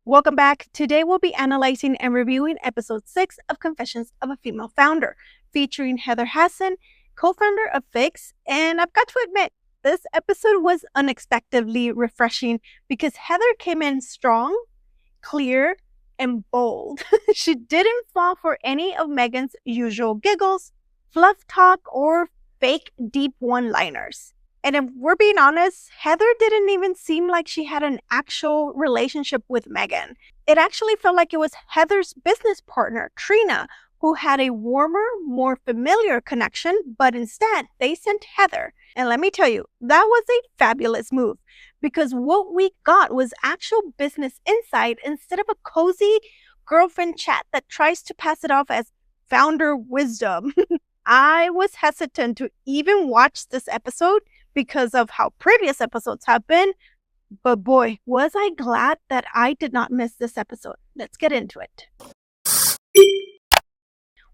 Welcome back. Today we'll be analyzing and reviewing episode 6 of Confessions of a Female Founder, featuring Heather Hasson, co-founder of Fix. And I've got to admit, this episode was unexpectedly refreshing because Heather came in strong, clear, and bold. She didn't fall for any of Meghan's usual giggles, fluff talk, or fake deep one-liners. And if we're being honest, Heather didn't even seem like she had an actual relationship with Meghan. It actually felt like it was Heather's business partner, Trina, who had a warmer, more familiar connection, but instead they sent Heather. And let me tell you, that was a fabulous move because what we got was actual business insight instead of a cozy girlfriend chat that tries to pass it off as founder wisdom. I was hesitant to even watch this episode because of how previous episodes have been. But boy, was I glad that I did not miss this episode. Let's get into it.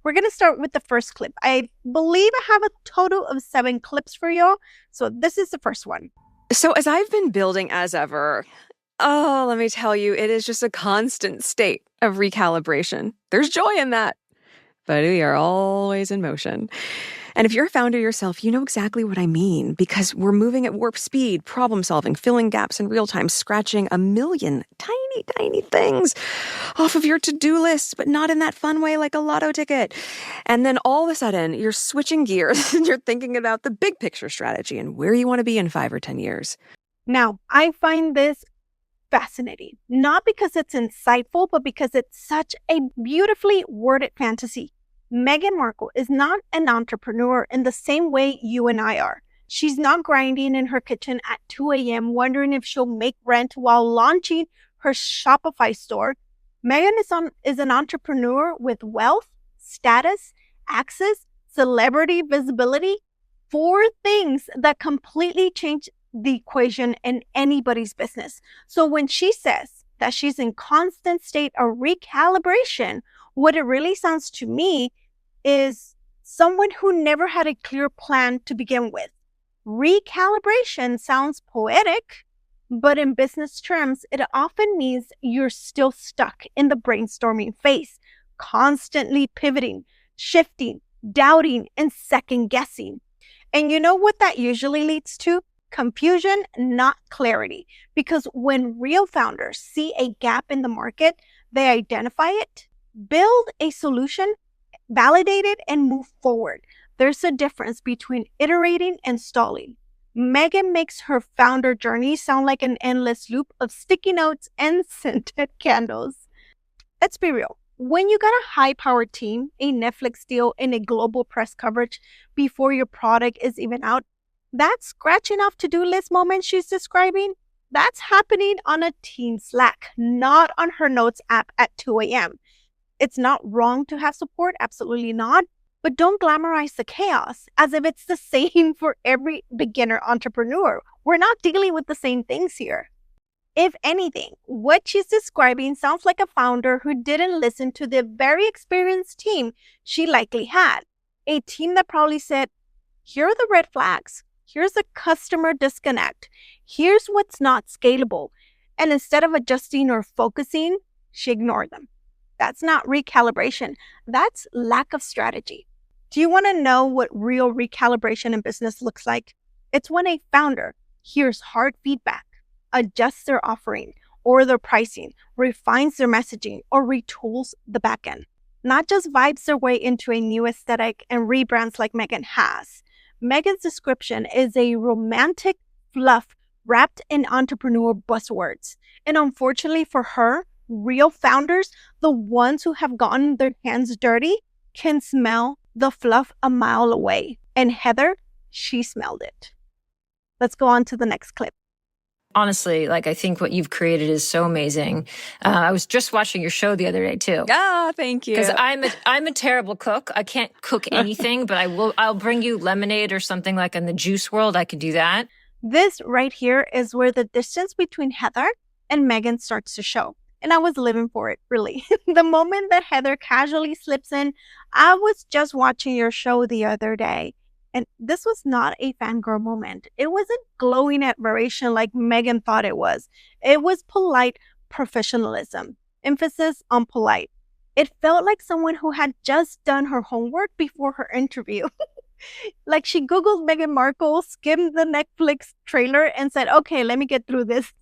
We're going to start with the first clip. I believe I have a total of 7 clips for y'all. So this is the first one. So as I've been building as ever, let me tell you, it is just a constant state of recalibration. There's joy in that. But we are always in motion. And if you're a founder yourself, you know exactly what I mean because we're moving at warp speed, problem solving, filling gaps in real time, scratching a million tiny things off of your to-do list, but not in that fun way like a lotto ticket. And then all of a sudden, you're switching gears and you're thinking about the big picture strategy and where you want to be in 5 or 10 years. Now, I find this fascinating, not because it's insightful, but because it's such a beautifully worded fantasy. Meghan Markle is not an entrepreneur in the same way you and I are. She's not grinding in her kitchen at 2 a.m. wondering if she'll make rent while launching her Shopify store. Meghan is an entrepreneur with wealth, status, access, celebrity visibility, 4 things that completely change the equation in anybody's business. So when she says that she's in constant state of recalibration, what it really sounds to me is someone who never had a clear plan to begin with. Recalibration sounds poetic, but in business terms, it often means you're still stuck in the brainstorming phase, constantly pivoting, shifting, doubting, and second guessing. And you know what that usually leads to? Confusion, not clarity. Because when real founders see a gap in the market, they identify it, build a solution, validate it, and move forward. There's a difference between iterating and stalling. Meghan makes her founder journey sound like an endless loop of sticky notes and scented candles. Let's be real. When you got a high-powered team, a Netflix deal, and a global press coverage before your product is even out, that scratching off to-do list moment she's describing, that's happening on a team Slack, not on her notes app at 2 a.m. It's not wrong to have support, absolutely not, but don't glamorize the chaos as if it's the same for every beginner entrepreneur. We're not dealing with the same things here. If anything, what she's describing sounds like a founder who didn't listen to the very experienced team she likely had. A team that probably said, here are the red flags. Here's a customer disconnect. Here's what's not scalable. And instead of adjusting or focusing, she ignored them. That's not recalibration. That's lack of strategy. Do you want to know what real recalibration in business looks like? It's when a founder hears hard feedback, adjusts their offering or their pricing, refines their messaging, or retools the backend. Not just vibes their way into a new aesthetic and rebrands like Meghan has. Meghan's description is a romantic fluff wrapped in entrepreneur buzzwords. And unfortunately for her, real founders, the ones who have gotten their hands dirty, can smell the fluff a mile away. And Heather, she smelled it. Let's go on to the next clip. Honestly, I think what you've created is so amazing. I was just watching your show the other day too. Thank you. Because I'm a terrible cook. I can't cook anything, but I'll bring you lemonade or something like in the juice world. I could do that. This right here is where the distance between Heather and Meghan starts to show. And I was living for it, really. The moment that Heather casually slips in, I was just watching your show the other day. And this was not a fangirl moment. It wasn't glowing admiration like Meghan thought it was. It was polite, professionalism, emphasis on polite. It felt like someone who had just done her homework before her interview. Like she Googled Meghan Markle, skimmed the Netflix trailer, and said, okay, let me get through this.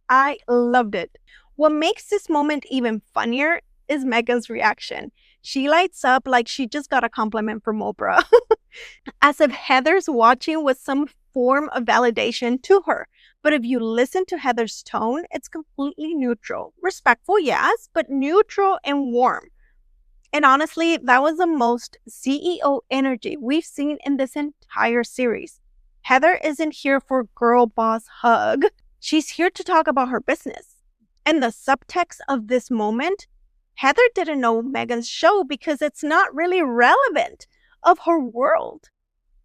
I loved it. What makes this moment even funnier is Meghan's reaction. She lights up like she just got a compliment from Oprah, as if Heather's watching with some form of validation to her. But if you listen to Heather's tone, it's completely neutral. Respectful, yes, but neutral and warm. And honestly, that was the most CEO energy we've seen in this entire series. Heather isn't here for girl boss hug. She's here to talk about her business. And the subtext of this moment, Heather didn't know Meghan's show because it's not really relevant of her world.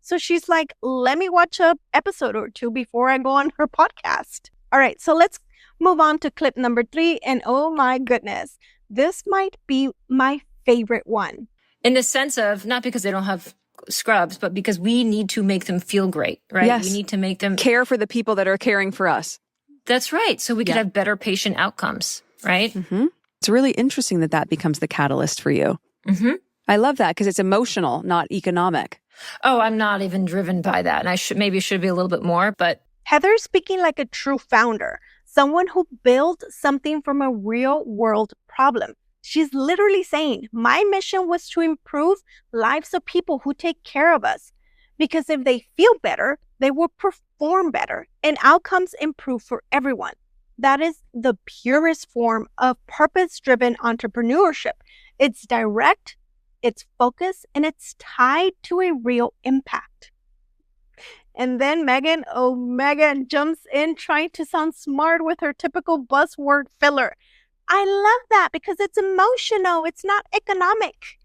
So she's like, let me watch an episode or two before I go on her podcast. All right, so let's move on to clip number 3. And oh my goodness, this might be my favorite one. In the sense of, not because they don't have scrubs, but because we need to make them feel great, right? Yes. We need to make them care for the people that are caring for us. That's right. So we could have better patient outcomes, right? Mm-hmm. It's really interesting that becomes the catalyst for you. Mm-hmm. I love that because it's emotional, not economic. Oh, I'm not even driven by that. And I should be a little bit more, but Heather's speaking like a true founder, someone who built something from a real world problem. She's literally saying, my mission was to improve lives of people who take care of us. Because if they feel better, they will perform better and outcomes improve for everyone. That is the purest form of purpose-driven entrepreneurship. It's direct, it's focused, and it's tied to a real impact. And then Meghan jumps in trying to sound smart with her typical buzzword filler. I love that because it's emotional. It's not economic.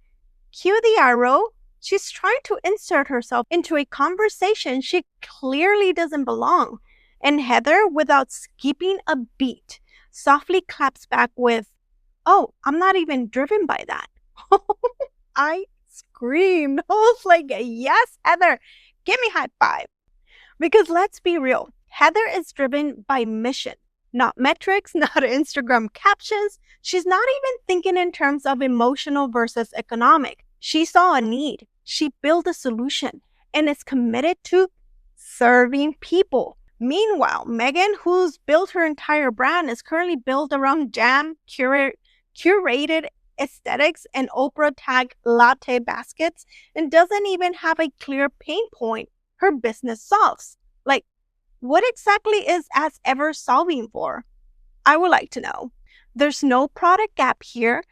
Cue the arrow. She's trying to insert herself into a conversation she clearly doesn't belong. And Heather, without skipping a beat, softly claps back with, oh, I'm not even driven by that. I screamed. I was like, yes, Heather, give me high five. Because let's be real, Heather is driven by mission. Not metrics, not Instagram captions. She's not even thinking in terms of emotional versus economic. She saw a need. She built a solution and is committed to serving people. Meanwhile, Meghan, who's built her entire brand, is currently built around jam, curated aesthetics, and Oprah tag latte baskets, and doesn't even have a clear pain point her business solves. Like, what exactly is As Ever solving for? I would like to know. There's no product gap here.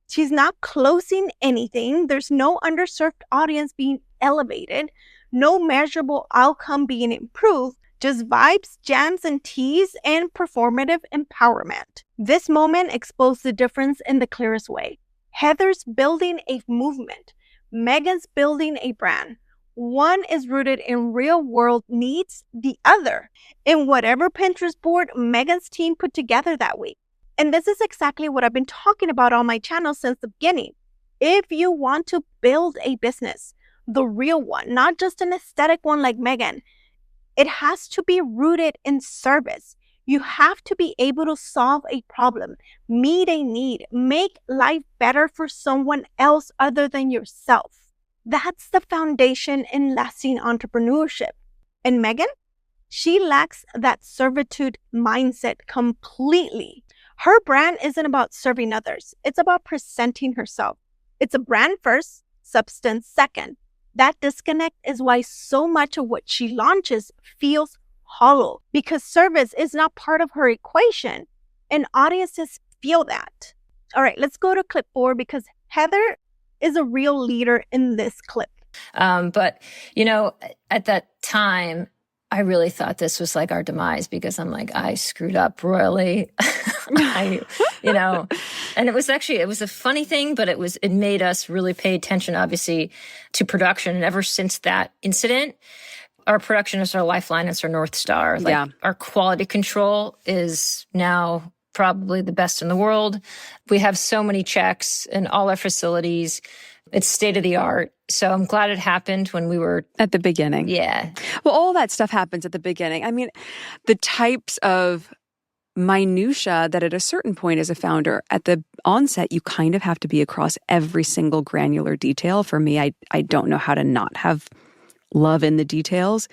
She's not closing anything. There's no underserved audience being elevated. No measurable outcome being improved. Just vibes, jams, and teas, and performative empowerment. This moment exposed the difference in the clearest way. Heather's building a movement. Meghan's building a brand. One is rooted in real-world needs, the other in whatever Pinterest board Meghan's team put together that week. And this is exactly what I've been talking about on my channel since the beginning. If you want to build a business, the real one, not just an aesthetic one like Meghan, it has to be rooted in service. You have to be able to solve a problem, meet a need, make life better for someone else other than yourself. That's the foundation in lasting entrepreneurship. And Meghan, she lacks that servitude mindset completely. Her brand isn't about serving others. It's about presenting herself. It's a brand first, substance second. That disconnect is why so much of what she launches feels hollow, because service is not part of her equation, and audiences feel that. All right, let's go to clip 4 because Heather is a real leader in this clip. But, at that time, I really thought this was like our demise because I'm like, I screwed up royally. And it was a funny thing, but it made us really pay attention, obviously, to production. And ever since that incident, our production is our lifeline. It's our North Star. Our quality control is now probably the best in the world. We have so many checks in all our facilities. It's state of the art. So I'm glad it happened when we were at the beginning. Yeah. Well, all that stuff happens at the beginning. I mean, the types of minutia that at a certain point as a founder, at the onset, you kind of have to be across every single granular detail. For me, I don't know how to not have love in the details.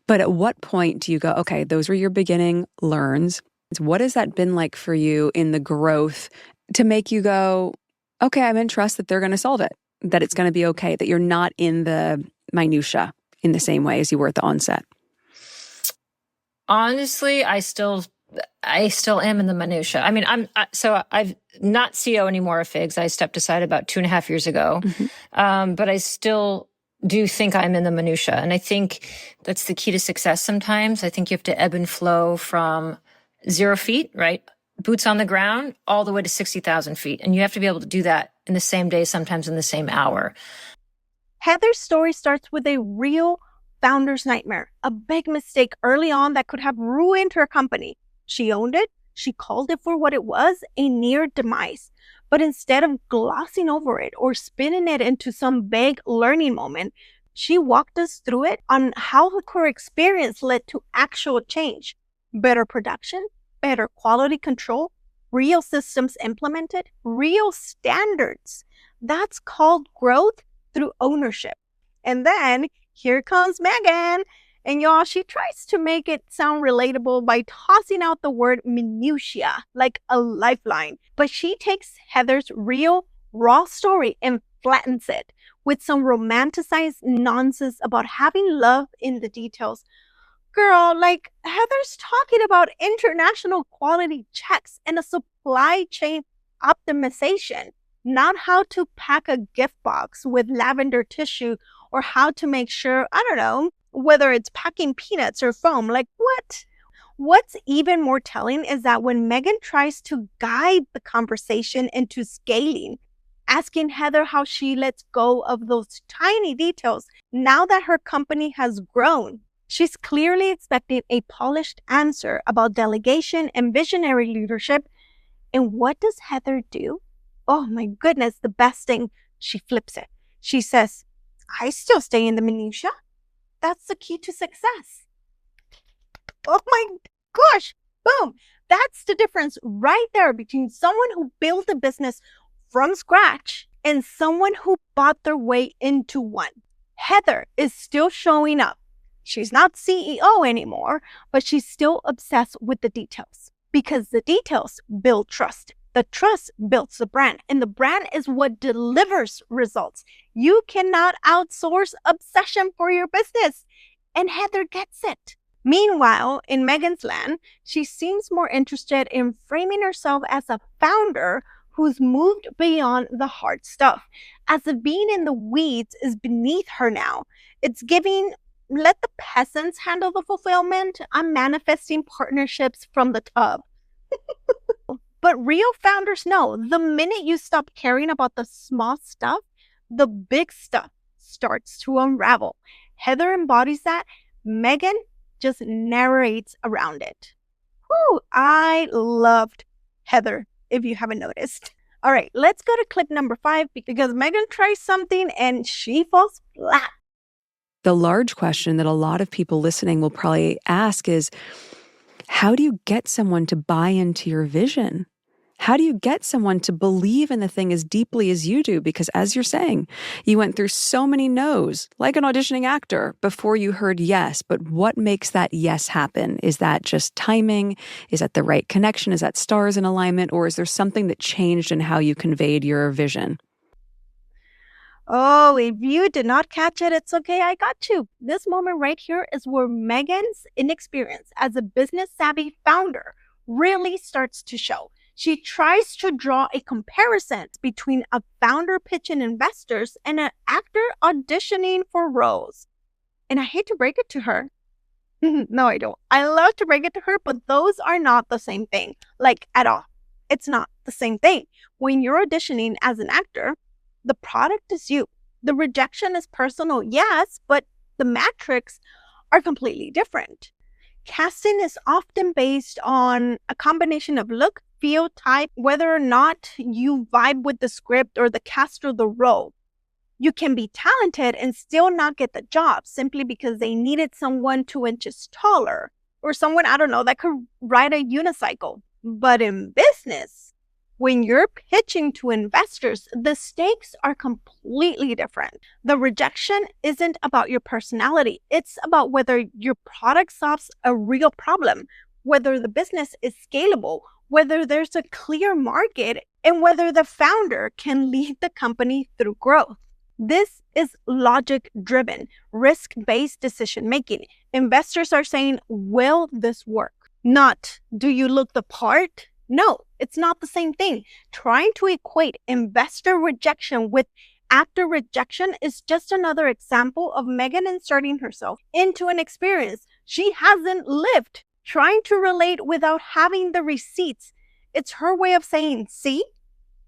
But at what point do you go, okay, those were your beginning learns. What has that been like for you in the growth to make you go, okay, I'm in trust that they're going to solve it, that it's going to be okay, that you're not in the minutia in the same way as you were at the onset? Honestly, I still am in the minutia. I mean, I'm not CEO anymore of Figs. I stepped aside about 2.5 years ago. But I still do think I'm in the minutia. And I think that's the key to success sometimes. I think you have to ebb and flow from 0 feet, right? Boots on the ground, all the way to 60,000 feet. And you have to be able to do that in the same day, sometimes in the same hour. Heather's story starts with a real founder's nightmare, a big mistake early on that could have ruined her company. She owned it. She called it for what it was, a near demise. But instead of glossing over it or spinning it into some vague learning moment, she walked us through it on how her experience led to actual change. Better production, better quality control, real systems implemented, real standards. That's called growth through ownership. And then here comes Meghan. And y'all, she tries to make it sound relatable by tossing out the word minutia, like a lifeline. But she takes Heather's real, raw story and flattens it with some romanticized nonsense about having love in the details. Girl, like Heather's talking about international quality checks and a supply chain optimization, not how to pack a gift box with lavender tissue or how to make sure, I don't know, whether it's packing peanuts or foam. Like what? What's even more telling is that when Meghan tries to guide the conversation into scaling, asking Heather how she lets go of those tiny details now that her company has grown, she's clearly expecting a polished answer about delegation and visionary leadership. And what does Heather do? Oh my goodness, the best thing. She flips it. She says, I still stay in the minutia. That's the key to success. Oh my gosh, boom. That's the difference right there between someone who built a business from scratch and someone who bought their way into one. Heather is still showing up. She's not CEO anymore, but she's still obsessed with the details because the details build trust. The trust builds the brand, and the brand is what delivers results. You cannot outsource obsession for your business, and Heather gets it. Meanwhile, in Meghan's land, she seems more interested in framing herself as a founder who's moved beyond the hard stuff, as if being in the weeds is beneath her now. It's giving, let the peasants handle the fulfillment. I'm manifesting partnerships from the tub. But real founders know the minute you stop caring about the small stuff, the big stuff starts to unravel. Heather embodies that. Meghan just narrates around it. Whew, I loved Heather, if you haven't noticed. All right, let's go to clip number 5 because Meghan tries something and she falls flat. The large question that a lot of people listening will probably ask is, how do you get someone to buy into your vision? How do you get someone to believe in the thing as deeply as you do? Because as you're saying, you went through so many no's, like an auditioning actor, before you heard yes. But what makes that yes happen? Is that just timing? Is that the right connection? Is that stars in alignment? Or is there something that changed in how you conveyed your vision? Oh, if you did not catch it, it's okay. I got you. This moment right here is where Meghan's inexperience as a business-savvy founder really starts to show. She tries to draw a comparison between a founder pitching investors and an actor auditioning for roles. And I hate to break it to her. No, I don't. I love to break it to her, but those are not the same thing, like at all. It's not the same thing. When you're auditioning as an actor, the product is you. The rejection is personal, yes, but the metrics are completely different. Casting is often based on a combination of look, feel, type, whether or not you vibe with the script or the cast or the role. You can be talented and still not get the job simply because they needed someone 2 inches taller or someone, I don't know, that could ride a unicycle. But in business, when you're pitching to investors, the stakes are completely different. The rejection isn't about your personality. It's about whether your product solves a real problem, whether the business is scalable, whether there's a clear market, and whether the founder can lead the company through growth. This is logic-driven, risk-based decision-making. Investors are saying, will this work? Not, do you look the part? No, it's not the same thing. Trying to equate investor rejection with actor rejection is just another example of Meghan inserting herself into an experience she hasn't lived, trying to relate without having the receipts. It's her way of saying, see,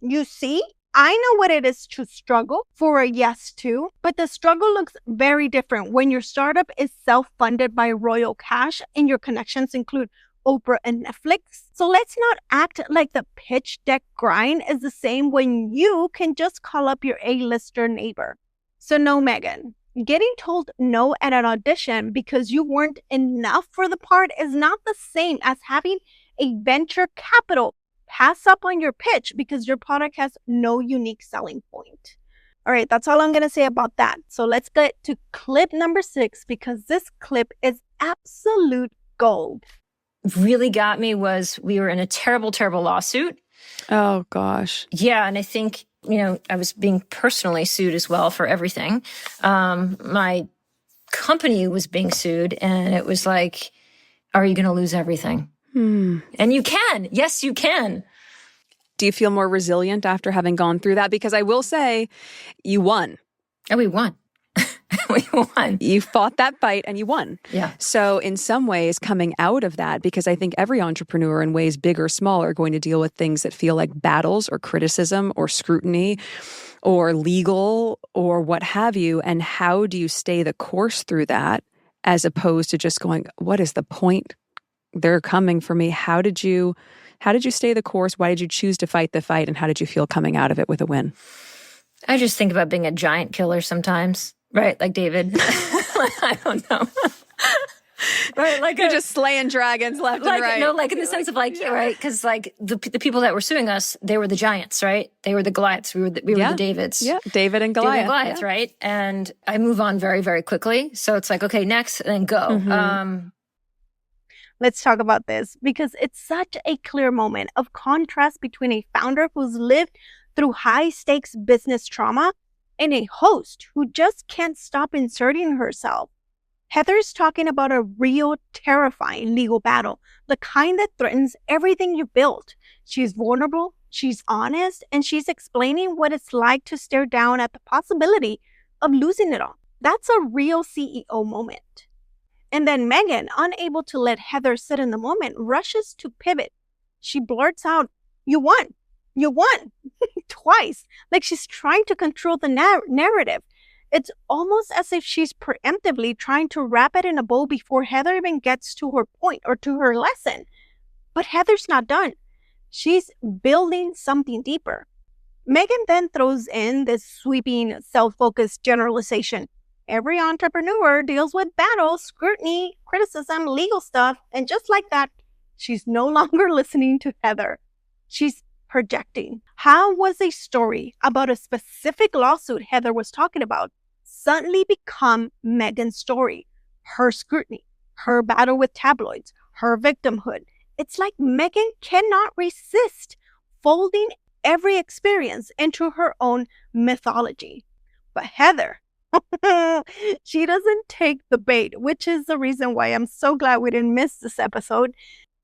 you see, I know what it is to struggle for a yes to, but the struggle looks very different when your startup is self-funded by royal cash and your connections include Oprah and Netflix. So let's not act like the pitch deck grind is the same when you can just call up your A-lister neighbor. So no, Meghan, getting told no at an audition because you weren't enough for the part is not the same as having a venture capital pass up on your pitch because your product has no unique selling point. All right, that's all I'm going to say about that. So let's get to clip number 6 because this clip is absolute gold. Really got me was we were in a terrible, terrible lawsuit. Oh, gosh. Yeah. And I think, I was being personally sued as well for everything. My company was being sued and it was like, are you going to lose everything? And you can. Yes, you can. Do you feel more resilient after having gone through that? Because I will say you won. Oh, we won. We won. You fought that fight and you won. Yeah. So in some ways, coming out of that, because I think every entrepreneur in ways big or small are going to deal with things that feel like battles or criticism or scrutiny or legal or what have you. And how do you stay the course through that as opposed to just going, what is the point? They're coming for me. How did you stay the course? Why did you choose to fight the fight? And how did you feel coming out of it with a win? I just think about being a giant killer sometimes, right? Like David. I don't know. Right? Like you're just slaying dragons left and right. No, like in the sense of right? Because like the people that were suing us, they were the giants, right? They were the Goliaths. We were the Davids. Yeah, David and Goliath. Goliath, right? And I move on very, very quickly. So it's like, okay, next, and then go. Mm-hmm. Let's talk about this because it's such a clear moment of contrast between a founder who's lived through high-stakes business trauma and a host who just can't stop inserting herself. Heather's talking about a real, terrifying legal battle, the kind that threatens everything you built. She's vulnerable, she's honest, and she's explaining what it's like to stare down at the possibility of losing it all. That's a real CEO moment. And then Meghan, unable to let Heather sit in the moment, rushes to pivot. She blurts out, you won, twice, like she's trying to control the narrative. It's almost as if she's preemptively trying to wrap it in a bow before Heather even gets to her point or to her lesson. But Heather's not done. She's building something deeper. Meghan then throws in this sweeping, self-focused generalization. Every entrepreneur deals with battles, scrutiny, criticism, legal stuff, and just like that, she's no longer listening to Heather. She's projecting. How was a story about a specific lawsuit Heather was talking about suddenly become Meghan's story? Her scrutiny, her battle with tabloids, her victimhood. It's like Meghan cannot resist folding every experience into her own mythology. But Heather, she doesn't take the bait, which is the reason why I'm so glad we didn't miss this episode.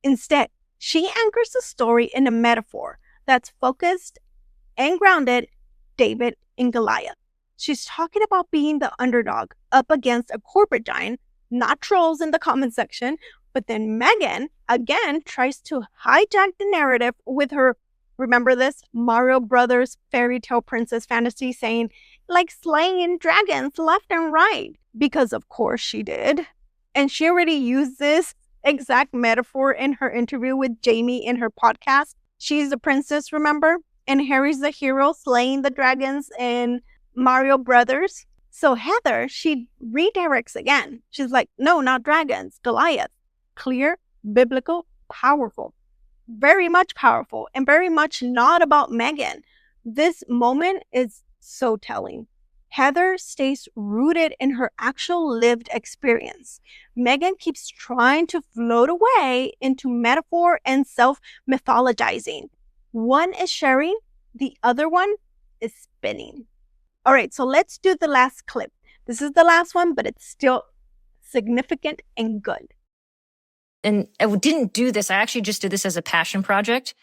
Instead, she anchors the story in a metaphor that's focused and grounded, David and Goliath. She's talking about being the underdog up against a corporate giant, not trolls in the comment section, but then Meghan, again, tries to hijack the narrative with her, remember this, Mario Brothers fairy tale princess fantasy saying, like slaying dragons left and right, because of course she did. And she already used this exact metaphor in her interview with Jamie in her podcast. She's the princess, remember? And Harry's the hero slaying the dragons in Mario Brothers. So Heather, she redirects again. She's like, no, not dragons, Goliath. clear, biblical, powerful. Very much powerful and very much not about Meghan. This moment is so telling. Heather stays rooted in her actual lived experience. Meghan keeps trying to float away into metaphor and self-mythologizing. One is sharing, the other one is spinning. All right, so let's do the last clip. This is the last one, but it's still significant and good. And I didn't do this. I actually just did this as a passion project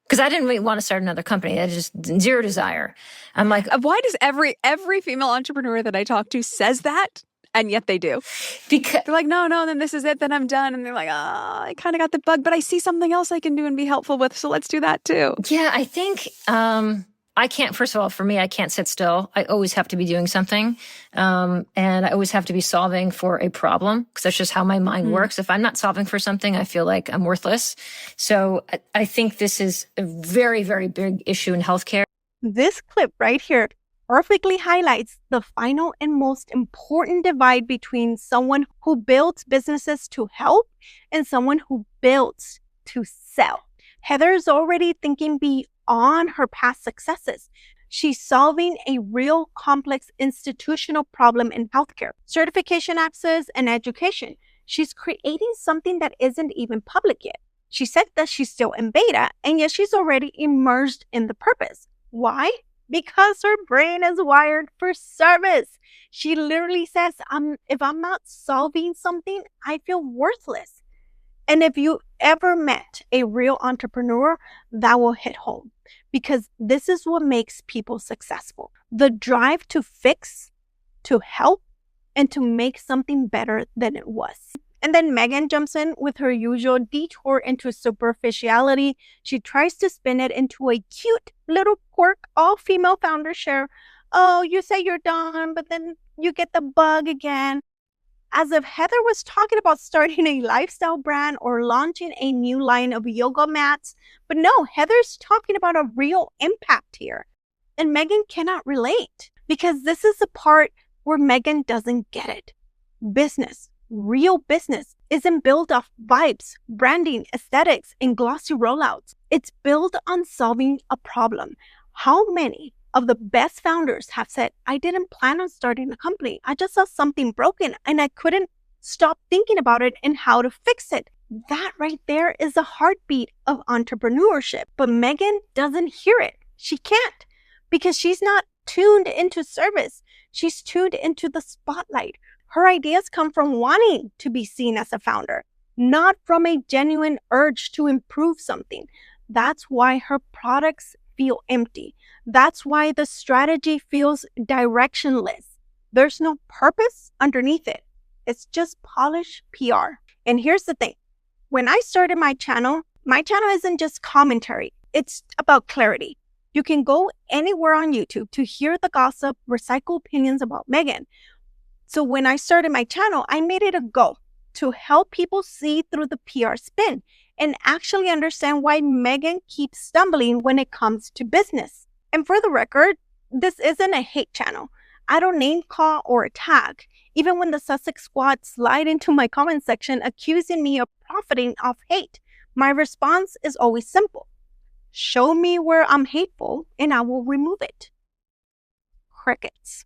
because I didn't really want to start another company. I just zero desire. I'm like, why does every female entrepreneur that I talk to says that? And yet they do. Because they're like, no, then this is it, then I'm done. And they're like, I kind of got the bug, but I see something else I can do and be helpful with. So let's do that too. Yeah, I think I can't, first of all, for me, I can't sit still. I always have to be doing something. And I always have to be solving for a problem because that's just how my mind works. If I'm not solving for something, I feel like I'm worthless. So I think this is a very, very big issue in healthcare. This clip right here perfectly highlights the final and most important divide between someone who builds businesses to help and someone who builds to sell. Heather is already thinking beyond her past successes. She's solving a real complex institutional problem in healthcare, certification access, and education. She's creating something that isn't even public yet. She said that she's still in beta, and yet she's already immersed in the purpose. Why? Because her brain is wired for service. She literally says, if I'm not solving something, I feel worthless. And if you ever met a real entrepreneur, that will hit home because this is what makes people successful. The drive to fix, to help, and to make something better than it was. And then Meghan jumps in with her usual detour into superficiality. She tries to spin it into a cute little quirk all female founders share. Oh, you say you're done, but then you get the bug again. As if Heather was talking about starting a lifestyle brand or launching a new line of yoga mats. But no, Heather's talking about a real impact here. And Meghan cannot relate because this is the part where Meghan doesn't get it. Business, real business, isn't built off vibes, branding, aesthetics, and glossy rollouts. It's built on solving a problem. How many of the best founders have said, I didn't plan on starting a company. I just saw something broken and I couldn't stop thinking about it and how to fix it. That right there is the heartbeat of entrepreneurship. But Meghan doesn't hear it. She can't because she's not tuned into service. She's tuned into the spotlight. Her ideas come from wanting to be seen as a founder, not from a genuine urge to improve something. That's why her products feel empty. That's why the strategy feels directionless. There's no purpose underneath it. It's just polished PR. And here's the thing. When I started my channel isn't just commentary. It's about clarity. You can go anywhere on YouTube to hear the gossip, recycle opinions about Meghan. So when I started my channel, I made it a goal to help people see through the PR spin and actually understand why Meghan keeps stumbling when it comes to business. And for the record, this isn't a hate channel. I don't name call or attack. Even when the Sussex squad slide into my comment section accusing me of profiting off hate, my response is always simple. Show me where I'm hateful and I will remove it. Crickets.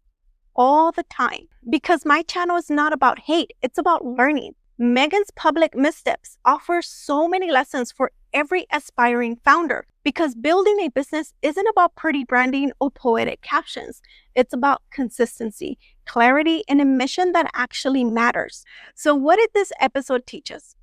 All the time. Because my channel is not about hate, it's about learning. Meghan's public missteps offer so many lessons for every aspiring founder because building a business isn't about pretty branding or poetic captions. It's about consistency, clarity, and a mission that actually matters. So what did this episode teach us?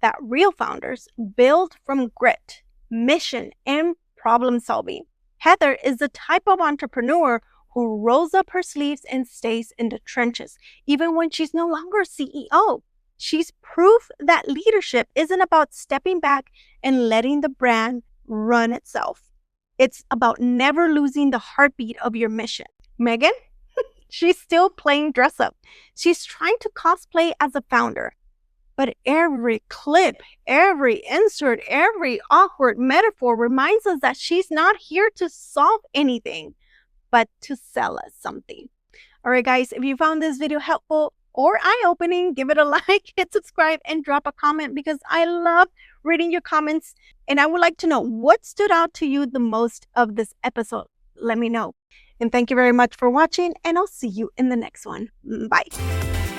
That real founders build from grit, mission, and problem solving. Heather is the type of entrepreneur who rolls up her sleeves and stays in the trenches, even when she's no longer CEO. She's proof that leadership isn't about stepping back and letting the brand run itself. It's about never losing the heartbeat of your mission. Meghan? She's still playing dress up. She's trying to cosplay as a founder. But every clip, every insert, every awkward metaphor reminds us that she's not here to solve anything, but to sell us something. All right, guys, if you found this video helpful or eye-opening, give it a like, hit subscribe, and drop a comment because I love reading your comments. And I would like to know what stood out to you the most of this episode. Let me know. And thank you very much for watching, and I'll see you in the next one. Bye.